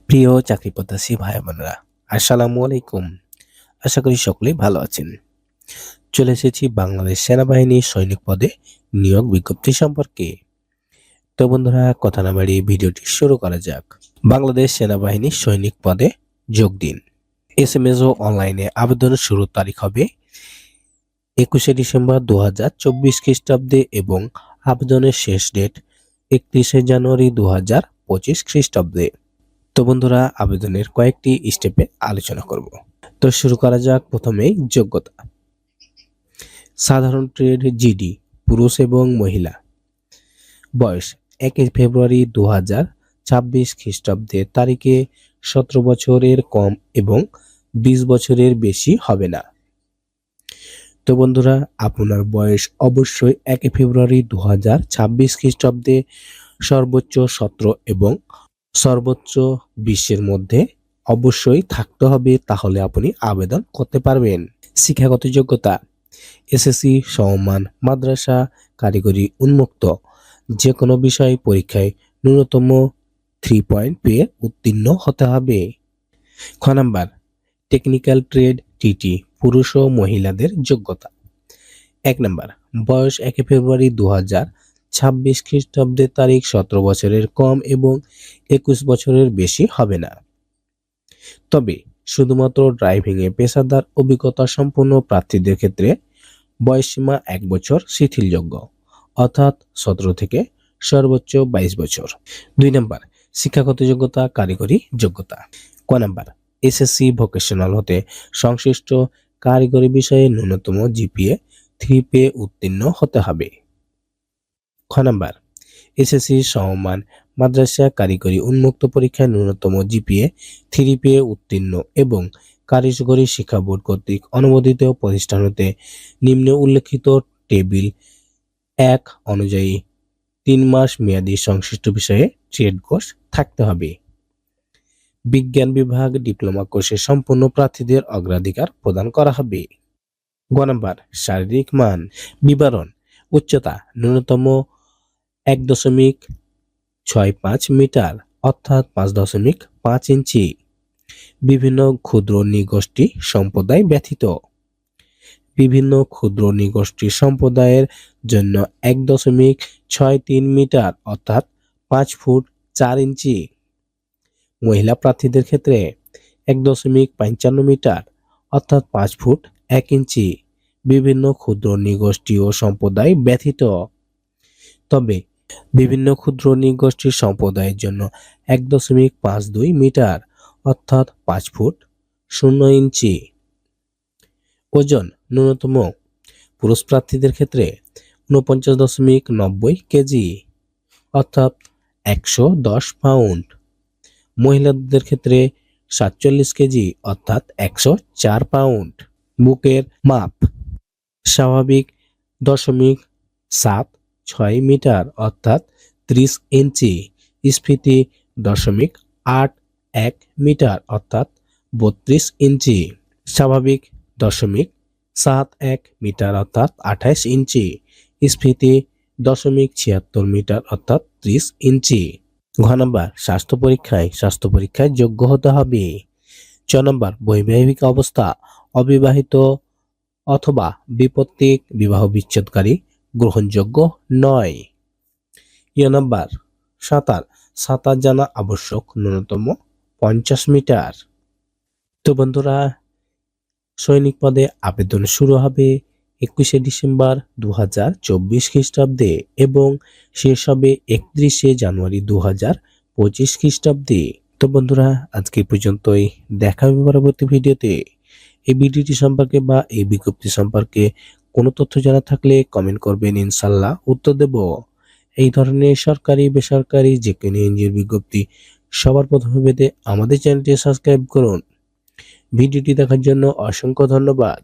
প্রিয় চাকরি প্রত্যাশী ভাই বোনেরা, আসসালামু আলাইকুম। আশা করি সকলেই ভালো আছেন। চলে এসেছি বাংলাদেশ সেনাবাহিনীর সৈনিক পদে নিয়োগ বিজ্ঞপ্তি সম্পর্কে। তো বন্ধুরা, কথা না বাড়িয়ে ভিডিওটি শুরু করা যাক। বাংলাদেশ সেনাবাহিনীর সৈনিক পদে যোগ দিন। SMS ও অনলাইনে আবেদনের শুরুর তারিখ হবে 21শে ডিসেম্বর 2024 খ্রিস্টাব্দে এবং আবেদনের শেষ ডেট 31শে জানুয়ারি 2025 খ্রিস্টাব্দে। তো বন্ধুরা, আবেদনের কয়েকটি স্টেপে আলোচনা করব। তো শুরু করা যাক। প্রথমেই যোগ্যতা। সাধারণ ট্রেড জিডি, পুরুষ এবং মহিলা। বয়স 1 ফেব্রুয়ারি 2026 খ্রিস্টাব্দের তারিখে 17 বছরের কম এবং 20 বছরের বেশি হবে না। তো বন্ধুরা, আপনার বয়স অবশ্যই 1 ফেব্রুয়ারি 2026 খ্রিস্টাব্দে সর্বোচ্চ 17 এবং সর্বোচ্চ 20-এর মধ্যে অবশ্যই থাকতে হবে, তাহলে আপনি আবেদন করতে পারবেন। শিক্ষাগত যোগ্যতা। এসএসসি সমমান মাদ্রাসা কারিগরি উন্মুক্ত যে কোনো বিষয় পরীক্ষায় ন্যূনতম 3 পয়েন্ট পেয়ে উত্তীর্ণ হতে হবে। খ নাম্বার, টেকনিক্যাল ট্রেড টিটি, পুরুষ ও মহিলাদের যোগ্যতা। 1 নাম্বার, বয়স 1 ফেব্রুয়ারি 2026 খ্রিস্টাব্দের তারিখ 17 বছরের কম এবং 21 বছরের বেশি হবে না। তবে শুধুমাত্র ড্রাইভিংয়ে পেশাদার অভিজ্ঞতা সম্পন্ন প্রার্থীদের ক্ষেত্রে বয়সসীমা 1 বছর শিথিলযোগ্য, অর্থাৎ 17 থেকে সর্বোচ্চ 22 বছর। 2 নাম্বার, শিক্ষাগত যোগ্যতা কারিগরি যোগ্যতা। ক নাম্বার, এসএসসি ভোকেশনাল হতে সংশ্লিষ্ট কারিগরি বিষয়ে ন্যূনতম জিপিএ 3 পেয়ে উত্তীর্ণ হতে হবে। খ নাম্বার, এসএসসি সমমান মাদ্রাসা কারিগরি উন্মুক্ত পরীক্ষায় ন্যূনতম জিপিএ 3 পেয়ে উত্তীর্ণ এবং কারিগরি শিক্ষা বোর্ড কর্তৃক অনুমোদিত প্রতিষ্ঠান হতে নিম্নে উল্লেখিত টেবিল 1 অনুযায়ী 3 মাস মেয়াদী সংশ্লিষ্ট বিষয়ে ট্রেড কোর্স থাকতে হবে। বিজ্ঞান বিভাগ ডিপ্লোমা কোর্সে সম্পূর্ণ প্রার্থীদের অগ্রাধিকার প্রদান করা হবে। গ নাম্বার, শারীরিক মান। বিবরণ। উচ্চতা ন্যূনতম 1.65 মিটার, অর্থাৎ 5.5 ইঞ্চি, বিভিন্ন ক্ষুদ্র নৃগোষ্ঠী সম্প্রদায় ব্যতীত। বিভিন্ন ক্ষুদ্র নৃগোষ্ঠী সম্প্রদায়ের জন্য 1.63 মিটার, অর্থাৎ 5 ফুট 4 ইঞ্চি। মহিলা প্রার্থীদের ক্ষেত্রে 1.55 মিটার, অর্থাৎ 5 ফুট 1 ইঞ্চি, বিভিন্ন ক্ষুদ্র নৃগোষ্ঠী ও সম্প্রদায় ব্যতীত। তবে বিভিন্ন ক্ষুদ্র নৃগোষ্ঠীর সম্প্রদায়ের জন্য 1.52 মিটার, অর্থাৎ 5 ফুট 0 ইঞ্চি। ওজন ন্যূনতম পুরুষ প্রার্থীদের ক্ষেত্রে 49.90 কেজি, অর্থাৎ 110 পাউন্ড। মহিলাদের ক্ষেত্রে 47 কেজি, অর্থাৎ 104 পাউন্ড। বুকের মাপ স্বাভাবিক 0.76 মিটার, অর্থাৎ 30 ইঞ্চি। স্ফীতি 0.81 মিটার, অর্থাৎ 32 ইঞ্চি। স্বাভাবিক 0.71 মিটার, অর্থাৎ 28 ইঞ্চি। স্ফীতি 0.76 মিটার, অর্থাৎ 30 ইঞ্চি। ঘ নাম্বার, স্বাস্থ্য পরীক্ষায় যোগ্য হতে হবে। 6 নম্বর, বৈবাহিক অবস্থা অবিবাহিত অথবা বিপত্তিক বিবাহ বিচ্ছেদকারী গ্রহণযোগ্য নয়। নাম্বার, সাঁতার জানা আবশ্যক, ন্যূনতম 50 মিটার। তো বন্ধুরা, সৈনিক পদে আবেদন শুরু হবে 21শে ডিসেম্বর 2024 খ্রিস্টাব্দে এবং শেষ হবে 31শে জানুয়ারি 2025 খ্রিস্টাব্দে। তো বন্ধুরা, আজকে পর্যন্তই। দেখা হবে পরবর্তী ভিডিওতে। এই ভিডিওটি সম্পর্কে বা এই বিজ্ঞপ্তি সম্পর্কে কোনো তথ্য জানা থাকলে কমেন্ট করবেন, ইনশাল্লাহ উত্তর দেব। এই ধরনের সরকারি বেসরকারি যে কোনো এনজিওর বিজ্ঞপ্তি সবার প্রথমে পেতে আমাদের চ্যানেলটি সাবস্ক্রাইব করুন। ভিডিওটি দেখার জন্য অসংখ্য ধন্যবাদ।